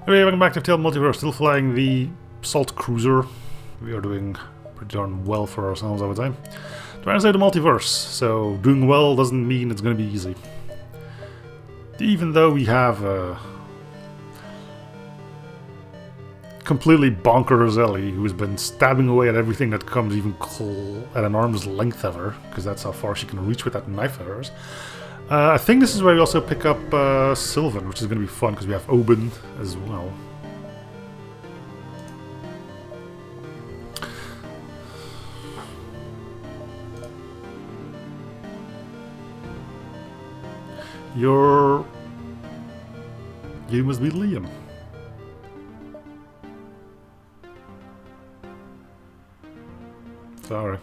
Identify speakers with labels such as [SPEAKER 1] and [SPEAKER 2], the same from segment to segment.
[SPEAKER 1] Hey, welcome back to FTL Multiverse. Still flying the Salt Cruiser. We are doing pretty darn well for ourselves, I would say. Trying to save the multiverse, so doing well doesn't mean it's going to be easy. Even though we have a completely bonkers Ellie who's been stabbing away at everything that comes even at an arm's length of her, because that's how far she can reach with that knife of hers. I think this is where we also pick up Sylvan, which is going to be fun because we have Obyn as well. You must be Liam. Sorry.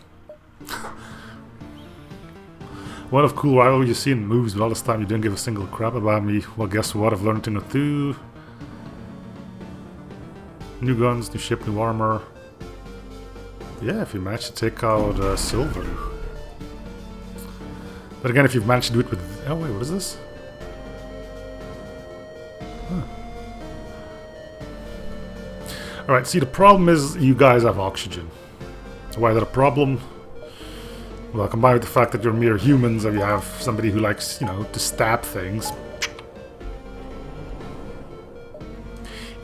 [SPEAKER 1] What of cool rivalry you see in movies, but all this time you didn't give a single crap about me. Well, guess what? I've learned a thing or two. New guns, new ship, new armor. Yeah, if you manage to take out Sylvan. But again, if you've managed to do it with... Oh wait, what is this? Huh. Alright, see, the problem is you guys have oxygen. Why is that a problem? Well, combined with the fact that you're mere humans and you have somebody who likes, you know, to stab things.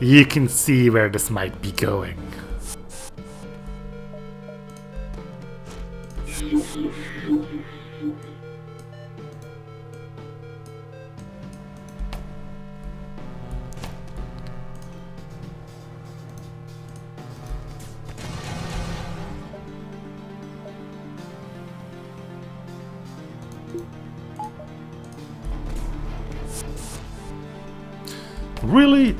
[SPEAKER 1] You can see where this might be going. Really?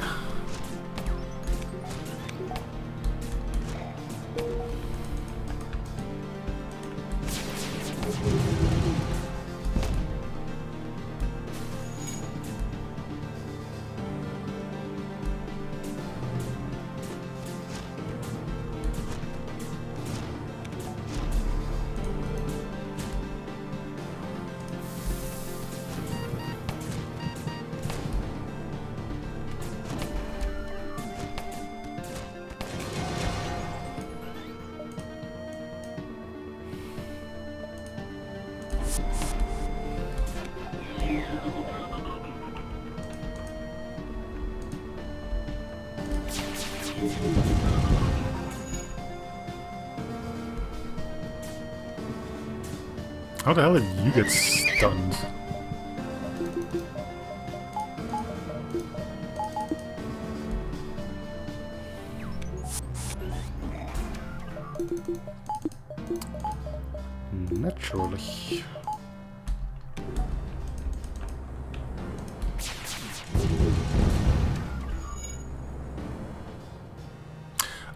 [SPEAKER 1] How the hell did you get stunned? Naturally.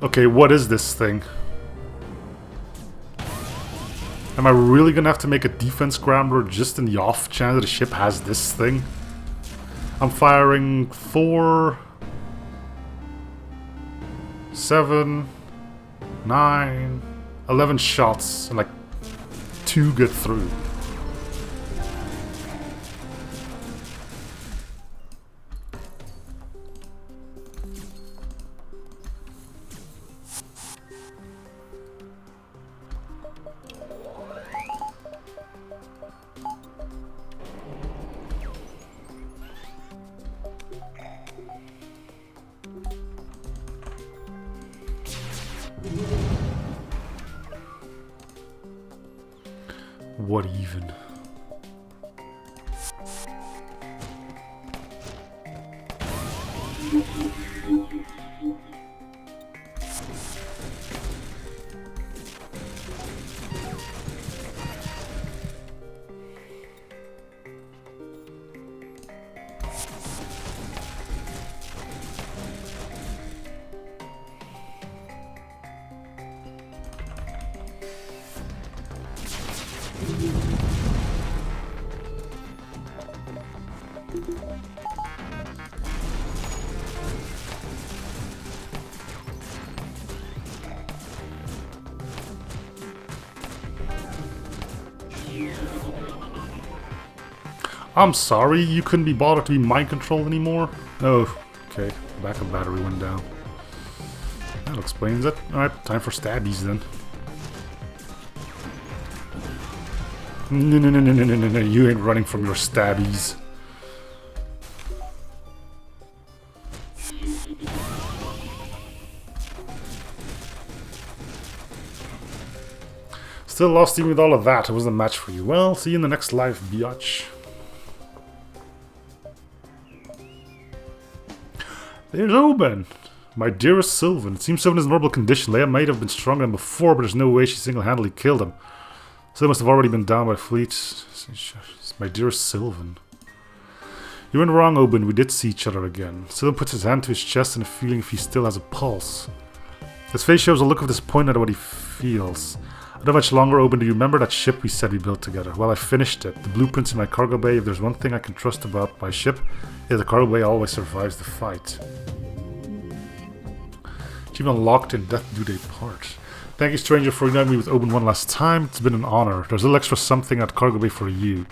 [SPEAKER 1] Okay, what is this thing? Am I really gonna have to make a defense scrambler just in the off chance that the ship has this thing? I'm firing 4, 7, 9, 11 shots and like 2 get through. What even? I'm sorry, you couldn't be bothered to be mind controlled anymore? Oh, okay. backup battery went down. That explains it. Alright, time for stabbies then. No, you ain't running from your stabbies. Still lost even with all of that. It wasn't a match for you. Well, see you in the next live, biatch. There's Obyn. My dearest Sylvan. It seems Sylvan is in horrible condition. Leia might have been stronger than before, but there's no way she single-handedly killed him. Sylvan must have already been down by fleet. My dearest Sylvan. You weren't wrong, Obyn. We did see each other again. Sylvan puts his hand to his chest and a feeling if he still has a pulse. His face shows a look of disappointment at what he feels. I don't know much longer, Obyn. Do you remember that ship we said we built together? Well, I finished it. The blueprint's in my cargo bay. If there's one thing I can trust about my ship, is the cargo bay always survives the fight. Achievement unlocked in Death Do They Part. Thank you, stranger, for uniting me with Obyn one last time. It's been an honor. There's a little extra something at cargo bay for you.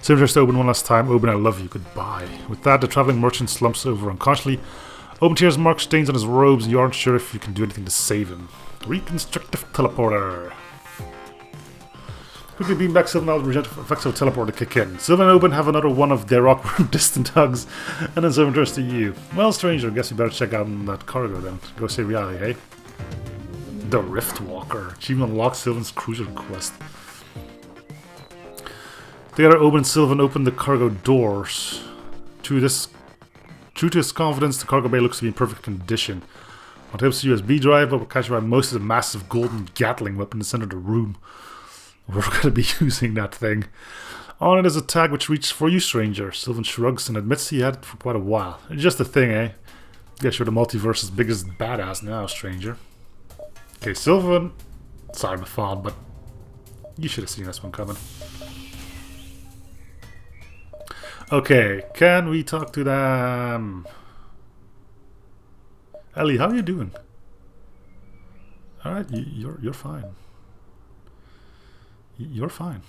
[SPEAKER 1] Same just Obyn one last time. Obyn, I love you. Goodbye. With that, the traveling merchant slumps over unconsciously. Obyn tears mark stains on his robes, and you aren't sure if you can do anything to save him. Reconstructive teleporter. Quickly beam back Sylvan, I'll reject effects of teleport to kick in. Sylvan and Obyn have another one of their awkward distant hugs, and then Sylvan turns to you. Well, stranger, guess you better check out that cargo then. Go save reality, hey? The Rift Walker. Achievement unlocks Sylvan's cruiser quest. Together, Obyn and Sylvan open the cargo doors. True to his confidence, the cargo bay looks to be in perfect condition. On top of the USB drive, but we're catching by most of the massive golden Gatling weapon in the center of the room. We're going to be using that thing. On it is a tag which reaches for you, stranger. Sylvan shrugs and admits he had it for quite a while. It's just a thing, eh? Guess you're the multiverse's biggest badass now, stranger. Okay, Sylvan. Sorry, my fault, but you should have seen this one coming. Okay, can we talk to them? Ellie, how are you doing? Alright, you're fine. You're fine.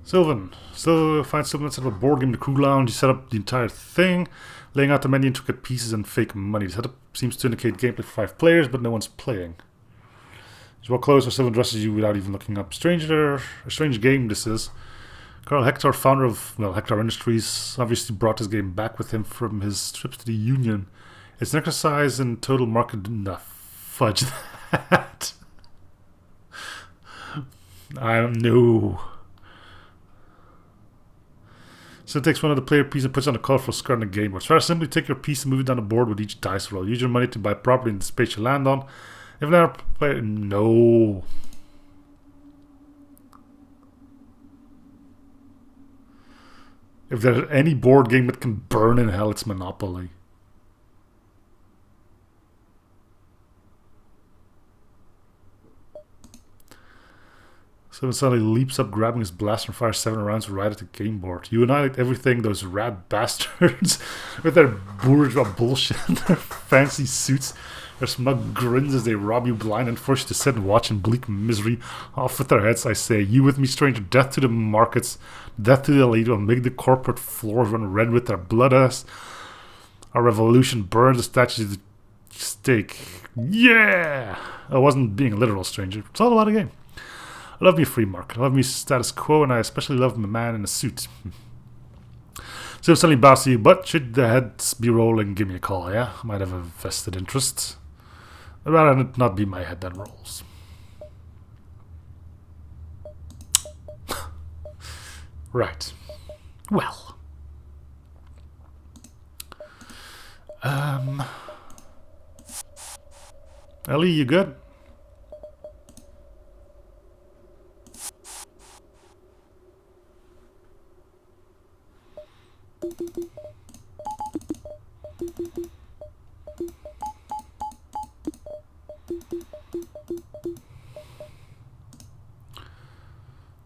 [SPEAKER 1] Sylvan. Still find Sylvan set up a board game in the crew lounge. You set up the entire thing, laying out the many intricate pieces and fake money. The setup seems to indicate gameplay for 5 players, but no one's playing. As you walk closer, Sylvan dresses you without even looking up. A strange game this is. Carl Hector, founder of, Hector Industries, obviously brought his game back with him from his trips to the Union. It's an exercise in total market... Nah, fudge that. No. So it takes one of the player pieces and puts on a colorful skirt on the game board. Try to simply take your piece and move it down the board with each dice roll. Use your money to buy property in the space you land on. If another player... No. If there's any board game that can burn in hell, it's Monopoly. Sylvan suddenly leaps up, grabbing his blaster and fires 7 rounds right at the game board. You annihilate everything, those rad bastards with their bourgeois bullshit and their fancy suits, their smug grins as they rob you blind and force you to sit and watch in bleak misery. Off with their heads, I say. You with me, stranger. Death to the markets, death to the elite will make the corporate floors run red with their blood as our revolution burns the statues at the stake. Yeah! I wasn't being literal, stranger. It's all about a game. I love me free market. I love me status quo, and I especially love my man in a suit. So suddenly bows to you, but should the heads be rolling, give me a call, yeah? I might have a vested interest. I'd rather it not be my head that rolls. Right. Well. Ellie, you good?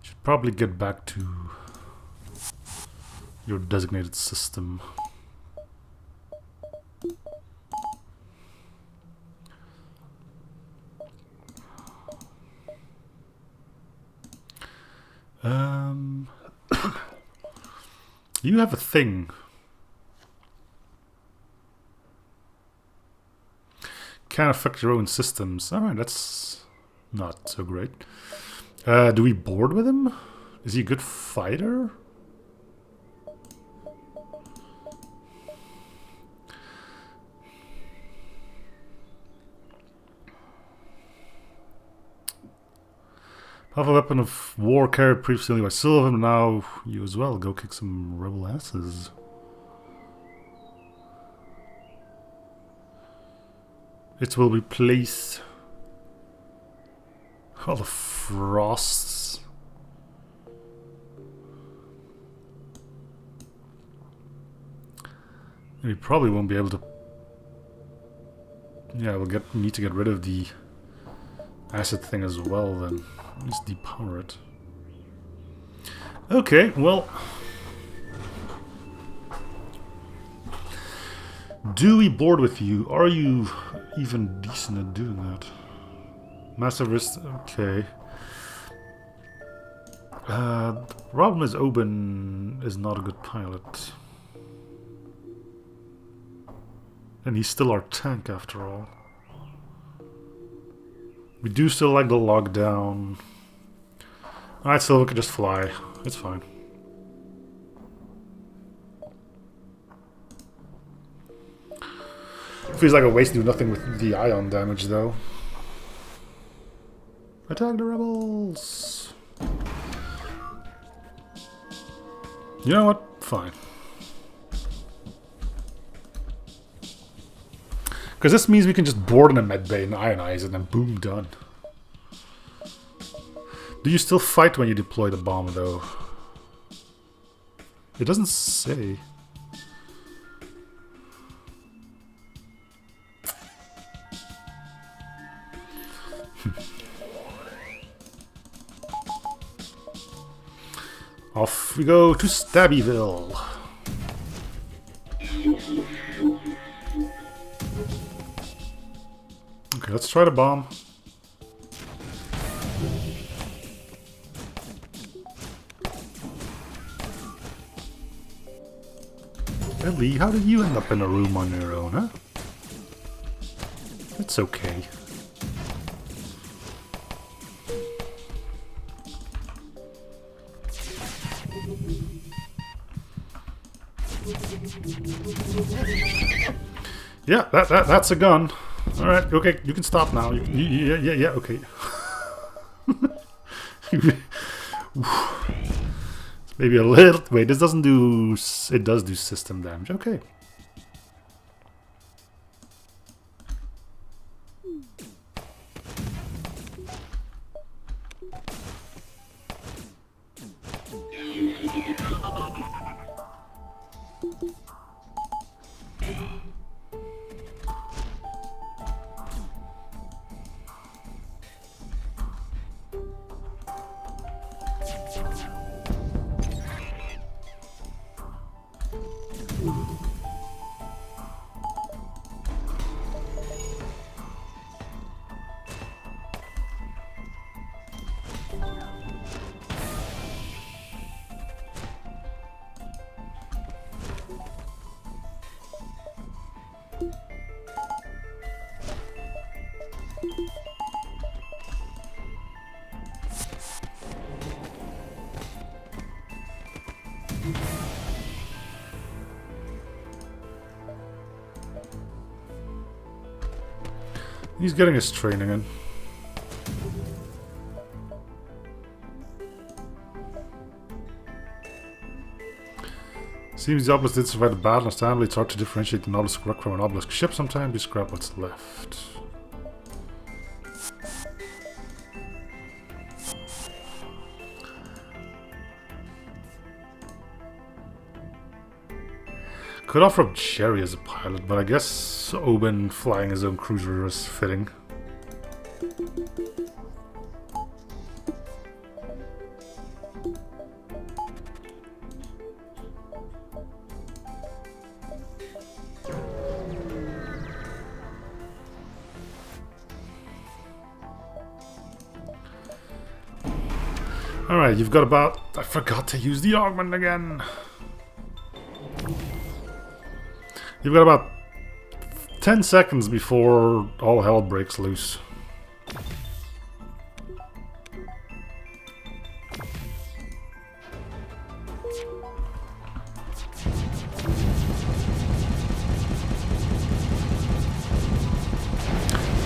[SPEAKER 1] Should probably get back to your designated system. You have a thing Can't affect your own systems. Alright, that's not so great. Do we board with him? Is he a good fighter? Have a weapon of war carried previously by Sylvan, now you as well. Go kick some rebel asses. It will replace all the frosts. And we probably won't be able to. Yeah, we'll need to get rid of the acid thing as well then. Let's depower it. Okay, well. Do we board with you? Are you even decent at doing that? Massive risk. Okay. The problem is Obyn is not a good pilot. And he's still our tank after all. We do still like the lockdown. Alright, so we can just fly. It's fine. Feels like a waste to do nothing with the ion damage, though. Attack the rebels! You know what? Fine. Because this means we can just board in a med bay and ionize it, and then boom, done. Do you still fight when you deploy the bomb, though? It doesn't say. Off we go to Stabbyville. Okay, let's try the bomb. Ellie, how did you end up in a room on your own, huh? It's okay. Yeah, that's a gun. All right, okay, you can stop now. Yeah, okay. Maybe a little. Wait, this doesn't do. It does do system damage. Okay. He's getting his training in. Seems the obelisk did survive the battle, understandably it's hard to differentiate an obelisk rock from an obelisk ship. Sometimes you scrap what's left. Could offer up Jerry as a pilot, but I guess Obyn flying his own cruiser is fitting. Alright, you've got about... I forgot to use the augment again. You've got about 10 seconds before all hell breaks loose.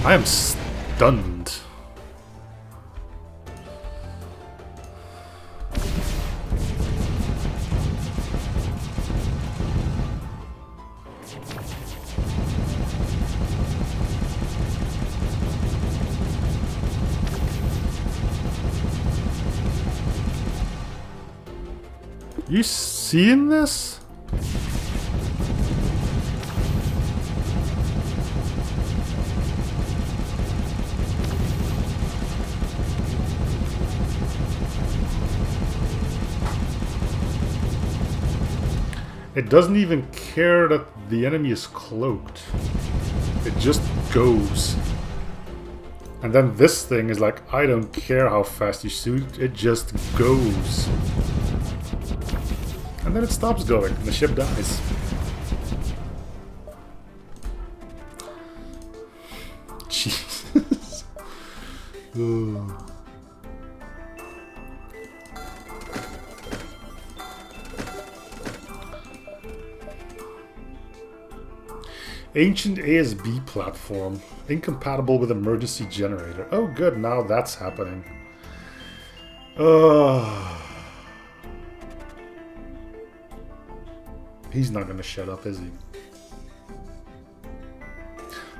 [SPEAKER 1] I am stunned. You seeing this? It doesn't even care that the enemy is cloaked. It just goes. And then this thing is like, I don't care how fast you shoot, it just goes. And then it stops going, and the ship dies. Jesus. Ugh. Ancient ASB platform. Incompatible with emergency generator. Oh good, now that's happening. He's not gonna shut up, is he?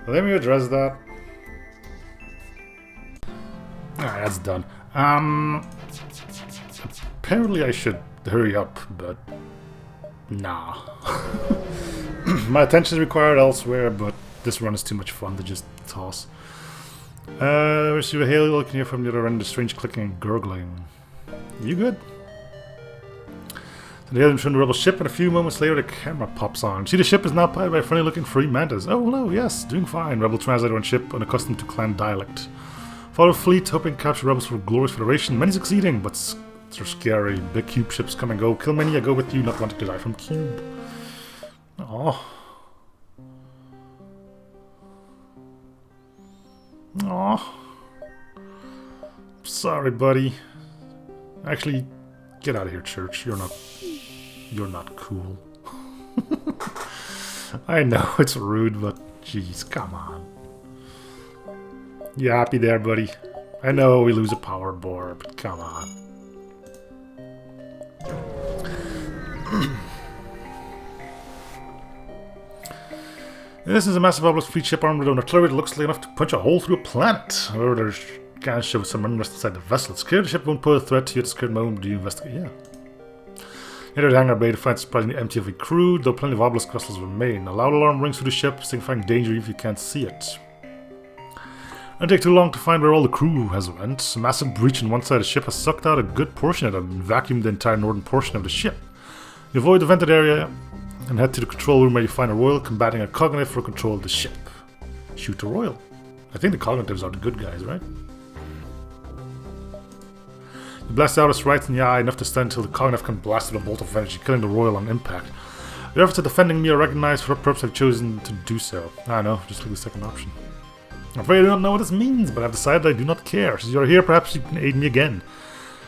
[SPEAKER 1] Well, let me address that. Alright, that's done. Apparently I should hurry up, but nah. My attention is required elsewhere, but this run is too much fun to just toss. Receive a hail, can hear from the other end, the strange clicking and gurgling. You good? So they head from the rebel ship, and a few moments later the camera pops on. See, the ship is now piloted by friendly looking free mantas. Oh hello, yes, doing fine. Rebel translator on ship, unaccustomed to clan dialect. Follow fleet, hoping to capture rebels for glorious federation. Many succeeding, but they're scary. Big cube ships come and go. Kill many, I go with you, not wanting to die from cube. Oh. Oh. Sorry, buddy. Actually, get out of here, Church. You're not cool. I know it's rude, but jeez, come on. You happy there, buddy? I know we lose a power bore, but come on. This is a massive obelisk fleet ship armed with an artillery that looks like enough to punch a hole through a planet. However, there's gas show with some unrest inside the vessel. It's clear the ship won't pose a threat to you at this current moment. Do you investigate? Yeah. Enter the hangar bay to find surprisingly empty of a crew, though plenty of obelisk vessels remain. A loud alarm rings through the ship, signifying danger if you can't see it. It won't take too long to find where all the crew has went. A massive breach on one side of the ship has sucked out a good portion of them and vacuumed the entire northern portion of the ship. You avoid the vented area and head to the control room where you find a royal combating a cognitive for control of the ship. Shoot the royal. I think the cognitives are the good guys, right? You blast out his right in the eye enough to stand until the cognitive can blast with a bolt of energy, killing the royal on impact. Your efforts at defending me are recognized for what purpose I've chosen to do so. I know, just like the second option. I'm afraid I don't know what this means, but I've decided I do not care. Since you're here, perhaps you can aid me again.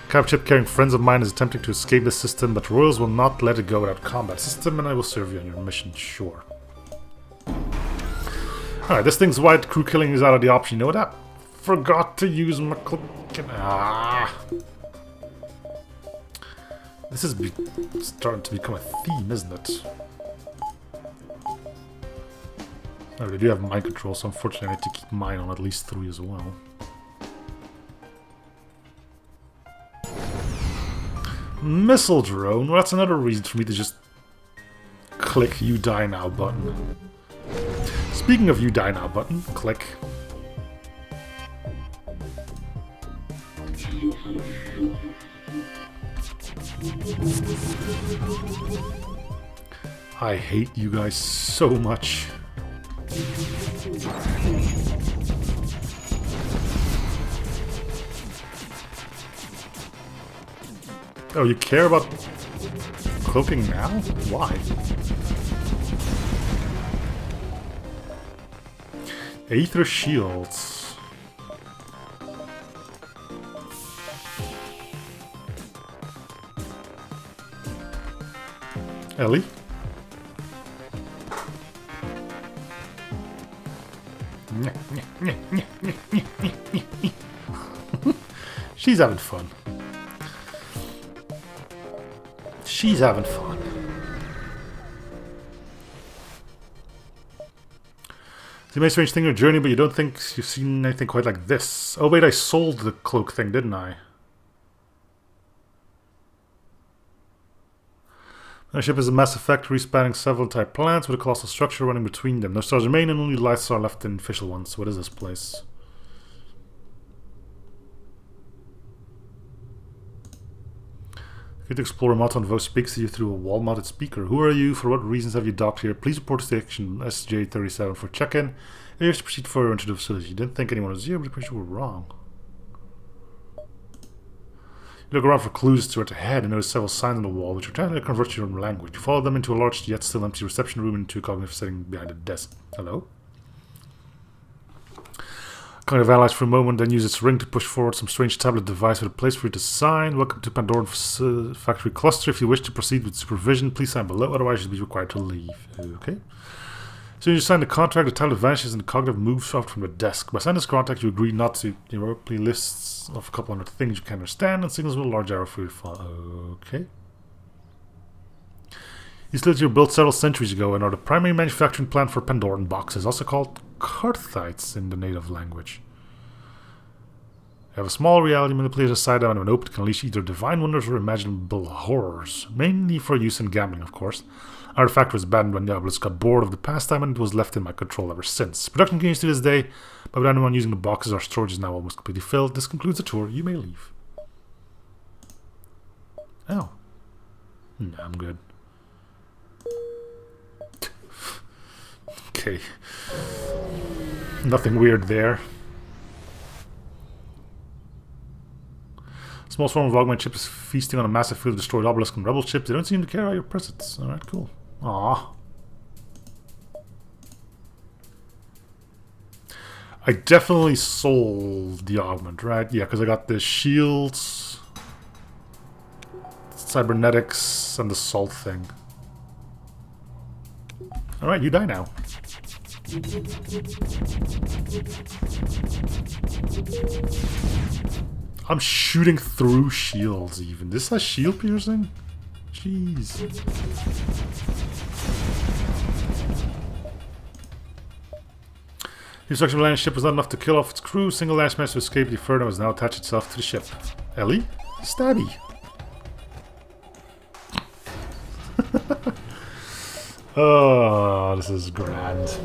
[SPEAKER 1] Cap ship carrying friends of mine is attempting to escape the system, but royals will not let it go without combat system, and I will serve you on your mission, sure. Alright, this thing's white, crew killing is out of the option, you know that? Forgot to use my click. Ah. This is starting to become a theme, isn't it? Oh, they do have mind control, so unfortunately I need to keep mine on at least 3 as well. Missile drone? Well, that's another reason for me to just click You Die Now button. Speaking of You Die Now button, click. I hate you guys so much. Oh, you care about cloaking now? Why? Aether shields. Ellie? She's having fun. She's having fun. It's a very strange thing in your journey, but you don't think you've seen anything quite like this. Oh wait, I sold the cloak thing, didn't I? Our ship is a massive factory spanning several entire planets with a colossal structure running between them. No stars remain and only lights are left in official ones. What is this place? To explore Maton voice speaks to you through a wall-mounted speaker. Who are you? For what reasons have you docked here? Please report to station SJ37 for check-in. If you wish to proceed further into the facility. You didn't think anyone was here, but I'm pretty sure we're wrong. You look around for clues to where to head and notice several signs on the wall, which are trying to convert to your own language. You follow them into a large yet still empty reception room and into a cognitive setting behind a desk. Hello? Kind of analyze for a moment, then use its ring to push forward some strange tablet device with a place for you to sign. Welcome to Pandoran Factory Cluster. If you wish to proceed with supervision, please sign below, otherwise you'll be required to leave. Okay. So you sign the contract, the tablet vanishes and the cognitive moves out from the desk. By signing this contract, you agree not to play lists of a couple hundred things you can understand and signals with a large arrow for you to follow. Okay. These lids were built several centuries ago and are the primary manufacturing plant for Pandoran boxes, also called Carthites in the native language. You have a small reality manipulator side down when opened can unleash either divine wonders or imaginable horrors, mainly for use in gambling, of course. Artifact was abandoned when Diabolus got bored of the pastime and it was left in my control ever since. Production continues to this day, but without anyone using the boxes, our storage is now almost completely filled. This concludes the tour. You may leave. Oh. No, I'm good. Okay. Nothing weird there. Small swarm of augmented ships feasting on a massive field of destroyed obelisk and rebel ships. They don't seem to care about your presence. Alright, cool. Aww. I definitely sold the augment, right? Yeah, because I got the shields, cybernetics, and the salt thing. Alright, you die now. I'm shooting through shields even. This has shield piercing? Jeez. The instruction of the landing ship was not enough to kill off its crew. Single last managed to escape the inferno has now attached itself to the ship. Ellie? Stabby. Oh, this is grand.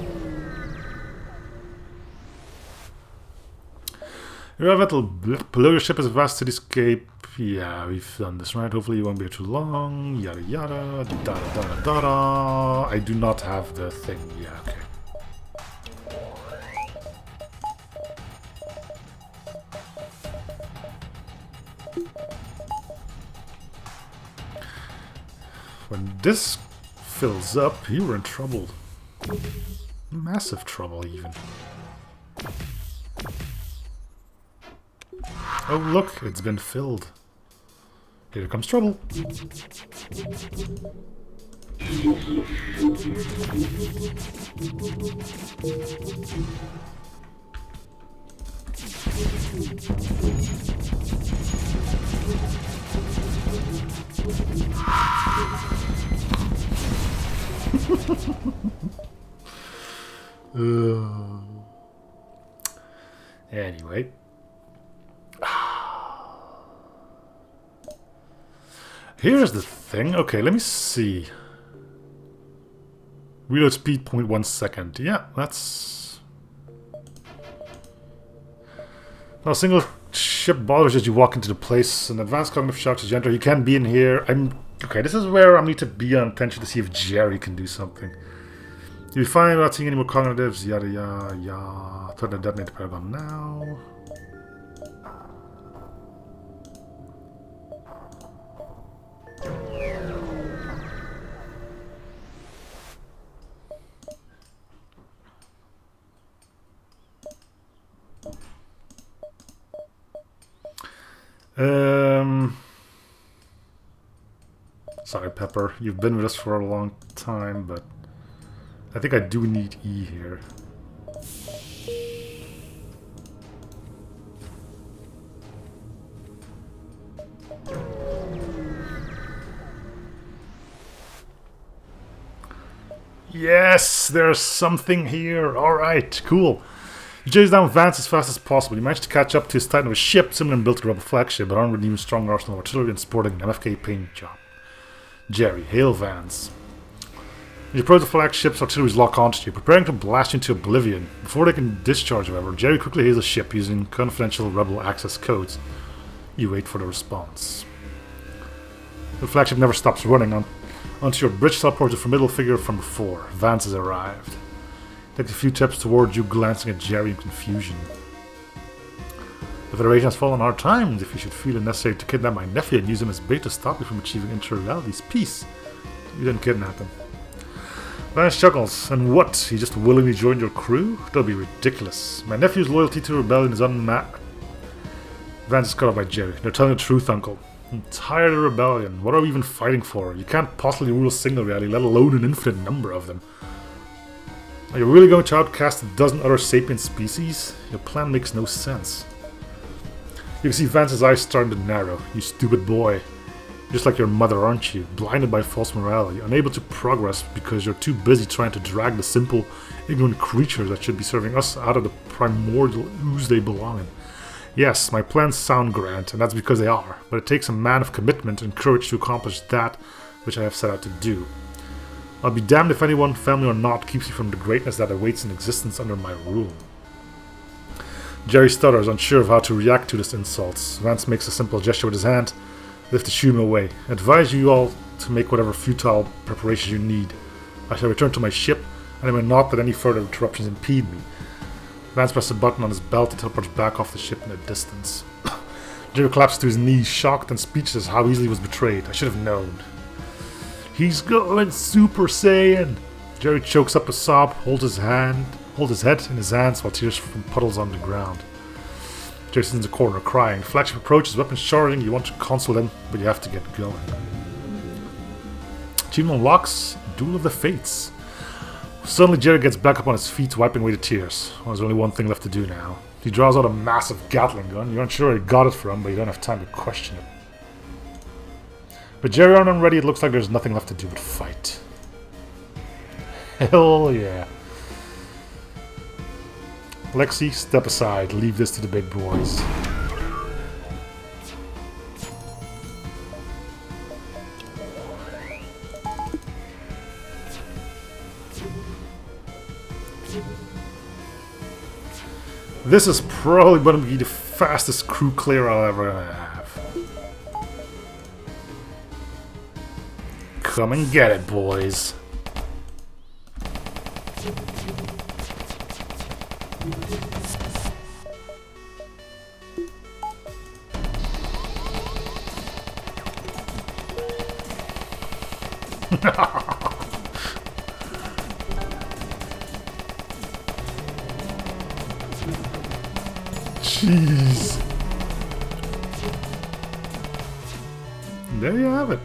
[SPEAKER 1] Your vessel below your ship is a vast cityscape. Yeah, we've done this, right? Hopefully it won't be too long. Yada yada. Da da da da da. I do not have the thing. Yeah, okay. When this fills up, you were in trouble. Massive trouble, even. Oh, look, it's been filled. Here comes trouble. Anyway. Here's the thing. Okay, let me see. Reload speed 0.1 second. Yeah, that's... Now, a single ship bothers as you walk into the place. An advanced cognitive shock as you enter. You can be in here. Okay, this is where I need to be on attention to see if Jerry can do something. You'll be fine without seeing any more cognitives. Yada yada yada. Threat to detonate the Paragon now. Sorry, Pepper. You've been with us for a long time, but I think I do need E here. Yes, there's something here. Alright, cool. You chase down Vance as fast as possible. You managed to catch up to his titan of a ship, similar in built to a rebel flagship, but armed with an even stronger arsenal of artillery and sporting an MFK paint job. Jerry, hail Vance. You approach the flagship's artilleries lock onto you, preparing to blast you into oblivion. Before they can discharge, however, Jerry quickly hails the ship using confidential rebel access codes. You wait for the response. The flagship never stops running. Onto your bridge teleports a formidable figure from before. Vance has arrived. He takes a few steps towards you, glancing at Jerry in confusion. The Federation has fallen hard times. If you should feel it necessary to kidnap my nephew and use him as bait to stop me from achieving inter-realities peace, you didn't kidnap him. Vance chuckles. And what? He just willingly joined your crew? That would be ridiculous. My nephew's loyalty to rebellion is unmatched. Vance is cut off by Jerry. They're telling the truth, Uncle. I'm tired of rebellion. What are we even fighting for? You can't possibly rule a single reality, let alone an infinite number of them. Are you really going to outcast a dozen other sapient species? Your plan makes no sense. You can see Vance's eyes starting to narrow. You stupid boy. Just like your mother, aren't you? Blinded by false morality, unable to progress because you're too busy trying to drag the simple, ignorant creatures that should be serving us out of the primordial ooze they belong in. Yes, my plans sound grand, and that's because they are, but it takes a man of commitment and courage to accomplish that which I have set out to do. I'll be damned if anyone, family or not, keeps you from the greatness that awaits in existence under my rule. Jerry stutters, unsure of how to react to this insult. Vance makes a simple gesture with his hand, lift the shoe away. I advise you all to make whatever futile preparations you need. I shall return to my ship, and I will not let any further interruptions impede me. Vance presses a button on his belt and teleports back off the ship in the distance. Jerry collapses to his knees, shocked and speechless how easily he was betrayed. I should have known. He's going Super Saiyan! Jerry chokes up a sob, holds his head in his hands while tears from puddles on the ground. Jerry sits in the corner crying. The flagship approaches, weapons charging. You want to console him, but you have to get going. Achievement unlocks Duel of the Fates. Suddenly Jerry gets back up on his feet, wiping away the tears. Well, there's only one thing left to do now. He draws out a massive Gatling gun. You aren't sure where he got it from, but you don't have time to question it. With Jerry armed and ready, it looks like there's nothing left to do but fight. Hell yeah. Lexi, step aside. Leave this to the big boys. This is probably going to be the fastest crew clear I'll ever have. Come and get it, boys. Jeez. There you have it.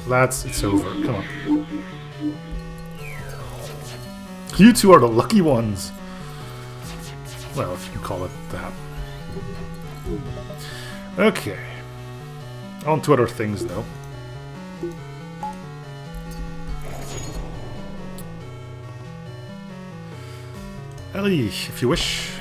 [SPEAKER 1] Lads, it's over. Come on. You two are the lucky ones. Well, if you can call it that. Okay. On to other things, though. Ellie, if you wish.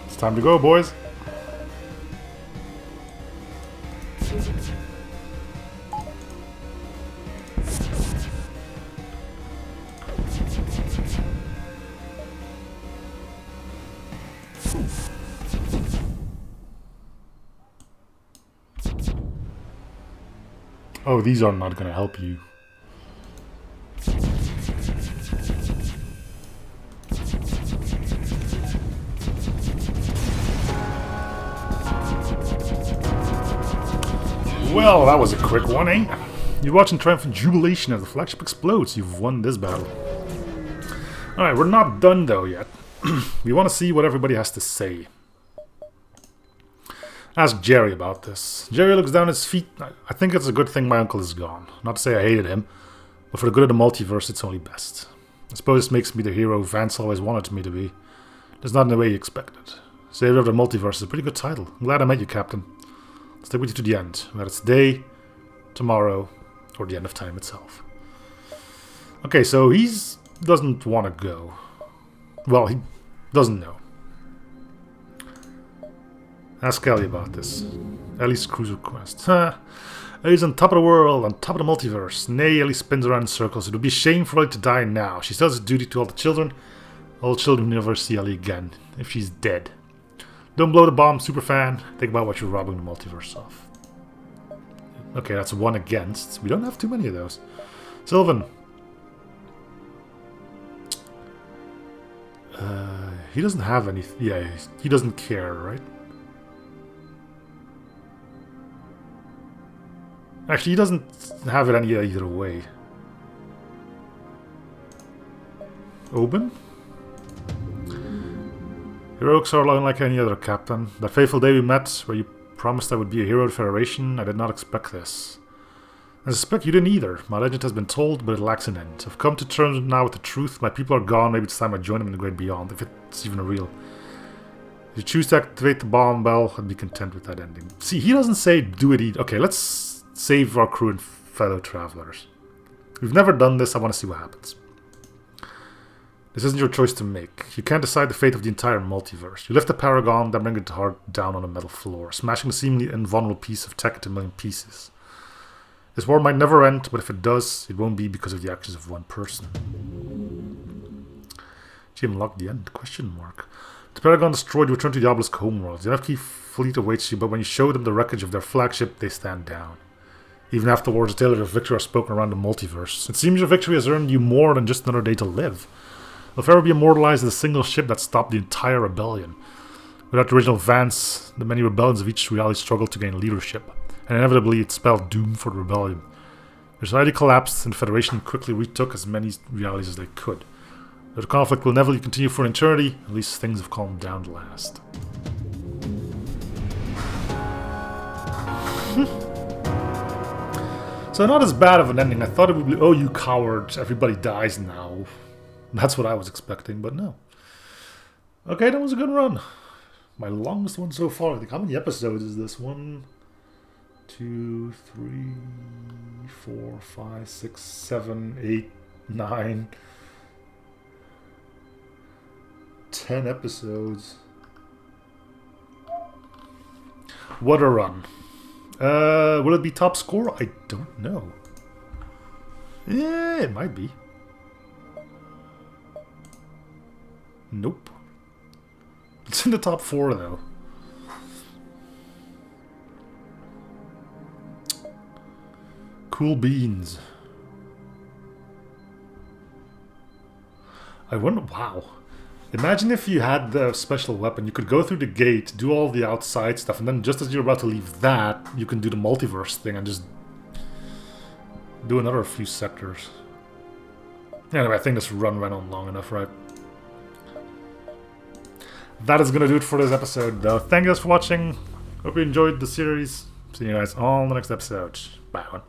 [SPEAKER 1] It's time to go, boys. Oh, these are not gonna help you. Well, that was a quick one, eh? You watch in triumphant jubilation as the flagship explodes. You've won this battle. Alright, we're not done though yet. We want to see what everybody has to say. Ask Jerry about this. Jerry looks down at his feet. I think it's a good thing my uncle is gone. Not to say I hated him, but for the good of the multiverse, it's only best. I suppose this makes me the hero Vance always wanted me to be. Just not in the way he expected. Savior of the Multiverse is a pretty good title. I'm glad I met you, Captain. I'll stay with you to the end, whether it's today, tomorrow, or the end of time itself. Okay, so he doesn't want to go. Well, he doesn't know. Ask Ellie about this. Ellie's cruiser quest. Ellie's on top of the world, on top of the multiverse. Nay, Ellie spins around in circles. It would be a shame for Ellie to die now. She still has a duty to all the children. All the children will never see Ellie again, if she's dead. Don't blow the bomb, superfan. Think about what you're robbing the multiverse of. Okay, that's one against. We don't have too many of those. Sylvan. He doesn't have any... Yeah, he doesn't care, right? Actually, he doesn't have it any either way. Obyn? Heroics are unlike any other, Captain. That fateful day we met, where you promised I would be a hero of the Federation, I did not expect this. I suspect you didn't either. My legend has been told, but it lacks an end. I've come to terms now with the truth. My people are gone. Maybe it's time I join them in the great beyond, if it's even real. If you choose to activate the bomb bell, I'd be content with that ending. See, he doesn't say do it either. Okay, let's save our crew and fellow travelers. We've never done this. I want to see what happens. This isn't your choice to make. You can't decide the fate of the entire multiverse. You lift the Paragon, then bring it hard down on a metal floor, smashing the seemingly invulnerable piece of tech into a million pieces. This war might never end, but if it does, it won't be because of the actions of one person. She unlocked the end? Question mark. The Paragon destroyed, you return to the Obelisk homeworld. The NFK fleet awaits you, but when you show them the wreckage of their flagship, they stand down. Even afterwards, the tale of your victory are spoken around the multiverse. It seems your victory has earned you more than just another day to live. Will forever be immortalized as a single ship that stopped the entire rebellion. Without the original Vance, the many rebellions of each reality struggled to gain leadership, and inevitably it spelled doom for the rebellion. The society collapsed, and the Federation quickly retook as many realities as they could. Though the conflict will inevitably continue for eternity, at least things have calmed down at last. So not as bad of an ending. I thought it would be, oh you cowards, everybody dies now. That's what I was expecting, but no. Okay, that was a good run. My longest one so far. I think, how many episodes is this? 1, 2, 3, 4, 5, 6, 7, 8, 9, 10 episodes. What a run. Will it be top score? I don't know. Yeah, it might be. Nope. It's in the top 4 though. Cool beans. I wonder, wow. Imagine if you had the special weapon, you could go through the gate, do all the outside stuff, and then just as you're about to leave that, you can do the multiverse thing and just do another few sectors. Anyway, I think this run went on long enough, right? That is going to do it for this episode, though. Thank you guys for watching. Hope you enjoyed the series. See you guys on the next episode. Bye.